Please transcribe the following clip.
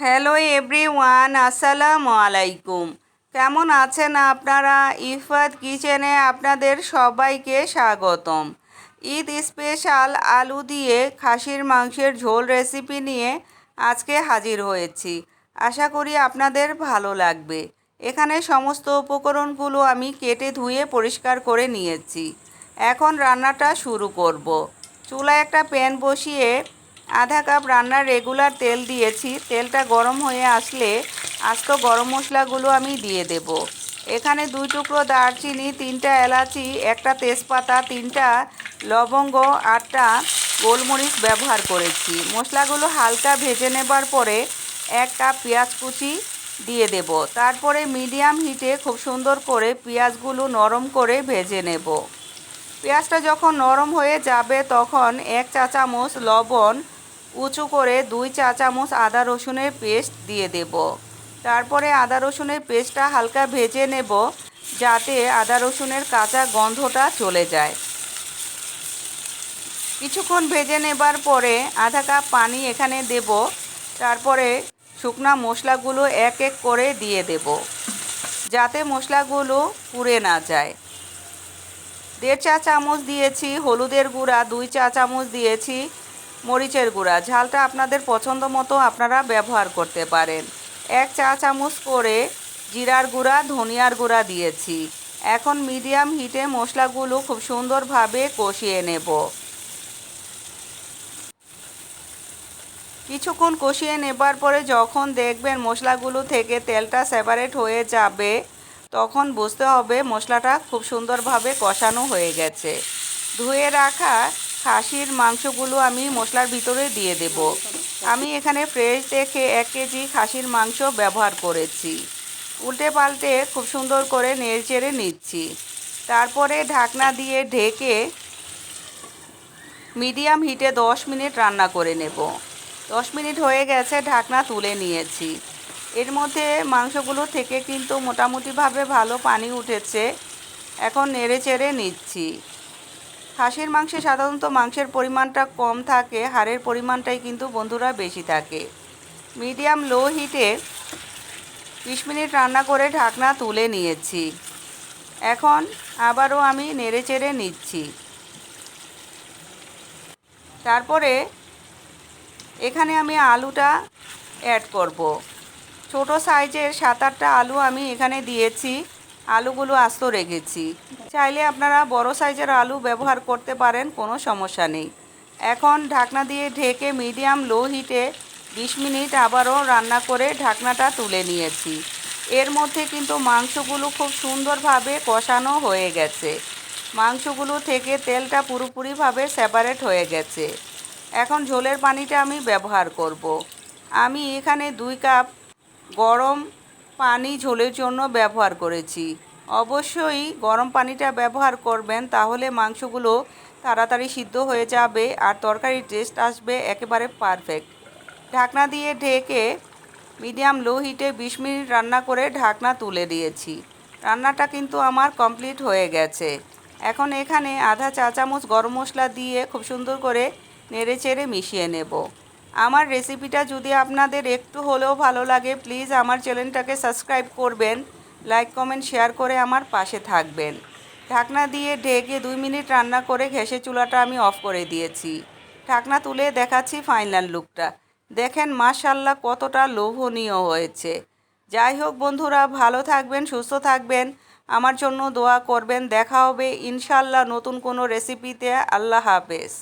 Hello everyone, আসসালামু আলাইকুম। কেমন আছেন আপনারা? ইফাত কিচেনে আপনাদের সবাইকে স্বাগতম। ঈদ স্পেশাল আলু দিয়ে খাসির মাংসের ঝোল রেসিপি নিয়ে আজকে হাজির হয়েছি। আশা করি আপনাদের ভালো লাগবে। এখানে সমস্ত উপকরণগুলো আমি কেটে ধুয়ে পরিষ্কার করে নিয়েছি। এখন রান্নাটা শুরু করব। চুলায় একটা প্যান বসিয়ে আধা কাপ রান্নার রেগুলার তেল দিয়েছি। তেলটা গরম হয়ে আসলে আস্ত গরম মশলাগুলো আমি দিয়ে দেব। এখানে 2 টুকরো দারচিনি, 3টা এলাচি, একটা তেজপাতা, 3টা লবঙ্গ, 8টা গোলমরিচ ব্যবহার করেছি। মশলাগুলো হালকা ভেজে নেবার পরে 1 কাপ পেঁয়াজ কুচি দিয়ে দেব। তারপরে মিডিয়াম হিটে খুব সুন্দর করে পেঁয়াজগুলো নরম করে ভেজে নেব। পেঁয়াজটা যখন নরম হয়ে যাবে তখন 1 চা চামচ লবণ, উঁচু করে 2 চা চামচ আদা রসুনের পেস্ট দিয়ে দেব। তারপরে আদা রসুনের পেস্টটা হালকা ভেজে নেব যাতে আদা রসুনের কাঁচা গন্ধটা চলে যায়। কিছুক্ষণ ভেজে নেবার পরে আধা কাপ পানি এখানে দেব। তারপরে শুকনা মশলাগুলো এক এক করে দিয়ে দেব যাতে মশলাগুলো পুড়ে না যায়। 1.5 চা চামচ দিয়েছি হলুদের গুঁড়া, 2 চা চামচ দিয়েছি মরিচের গুঁড়া। ঝালটা আপনাদের পছন্দ মতো আপনারা ব্যবহার করতে পারেন। 1 চা চামচ করে জিরার গুঁড়া, ধনিয়ার গুঁড়া দিয়েছি। এখন মিডিয়াম হিটে মশলাগুলো খুব সুন্দরভাবে কষিয়ে নেব। কিছুক্ষণ কষিয়ে নেবার পরে যখন দেখবেন মশলাগুলো থেকে তেলটা সেপারেট হয়ে যাবে তখন বুঝতে হবে মশলাটা খুব সুন্দরভাবে কষানো হয়ে গেছে। ধুয়ে রাখা খাসির মাংসগুলো আমি মশলার ভিতরে দিয়ে দেব। আমি এখানে ফ্রেশ দেখে 1 কেজি খাসির মাংস ব্যবহার করেছি। উল্টে পাল্টে খুব সুন্দর করে নেড়েচেড়ে নিচ্ছি। তারপরে ঢাকনা দিয়ে ঢেকে মিডিয়াম হিটে 10 মিনিট রান্না করে নেব। 10 মিনিট হয়ে গেছে, ঢাকনা তুলে নিয়েছি। এর মধ্যে মাংসগুলো থেকে কিন্তু মোটামুটিভাবে ভালো পানি উঠেছে। এখন নেড়েচেড়ে নিচ্ছি। খাসির মাংসে সাধারণত মাংসের পরিমাণটা কম থাকে, হাড়ের পরিমাণটাই কিন্তু বন্ধুরা বেশি থাকে। মিডিয়াম লো হিটে 20 মিনিট রান্না করে ঢাকনা তুলে নিয়েছি। এখন আবারও আমি নেড়েচেড়ে নিচ্ছি। তারপরে এখানে আমি আলুটা অ্যাড করব। ছোট সাইজের 7-8টা আলু আমি এখানে দিয়েছি। আলুগুলো আস্ত রেখেছি। চাইলে আপনারা বড় সাইজের আলু ব্যবহার করতে পারেন, কোনো সমস্যা নেই। এখন ঢাকনা দিয়ে ঢেকে মিডিয়াম লো হিটে 20 মিনিট আবারও রান্না করে ঢাকনাটা তুলে নিয়েছি। এর মধ্যে কিন্তু মাংসগুলো খুব সুন্দরভাবে কষানো হয়ে গেছে। মাংসগুলো থেকে তেলটা পুরোপুরিভাবে সেপারেট হয়ে গেছে। এখন ঝোলের পানিটা আমি ব্যবহার করব। আমি এখানে 2 কাপ গরম পানি ঝোলের জন্য ব্যবহার করেছি। অবশ্যই গরম পানিটা ব্যবহার করবেন, তাহলে মাংসগুলো তাড়াতাড়ি সিদ্ধ হয়ে যাবে আর তরকারির টেস্ট আসবে একেবারে পারফেক্ট। ঢাকনা দিয়ে ঢেকে মিডিয়াম লো হিটে 20 মিনিট রান্না করে ঢাকনা তুলে দিয়েছি। রান্নাটা কিন্তু আমার কমপ্লিট হয়ে গেছে। এখন এখানে আধা চা চামচ গরম মশলা দিয়ে খুব সুন্দর করে নেড়েচেড়ে মিশিয়ে নেব। আমার রেসিপিটা যদি আপনাদের একটু হলেও ভালো লাগে প্লিজ আমার চ্যানেলটাকে সাবস্ক্রাইব করবেন, লাইক কমেন্ট শেয়ার করে আমার পাশে থাকবেন। ঢাকনা দিয়ে ঢেকে 2 মিনিট রান্না করে গ্যাসের চুলাটা আমি অফ করে দিয়েছি। ঢাকনা তুলে দেখাচ্ছি ফাইনাল লুকটা। দেখেন মাশাআল্লাহ কতটা লোভনীয় হয়েছে। যাই হোক বন্ধুরা, ভালো থাকবেন, সুস্থ থাকবেন, আমার জন্য দোয়া করবেন। দেখা হবে ইনশাআল্লাহ নতুন কোনো রেসিপিতে। আল্লাহ হাফেজ।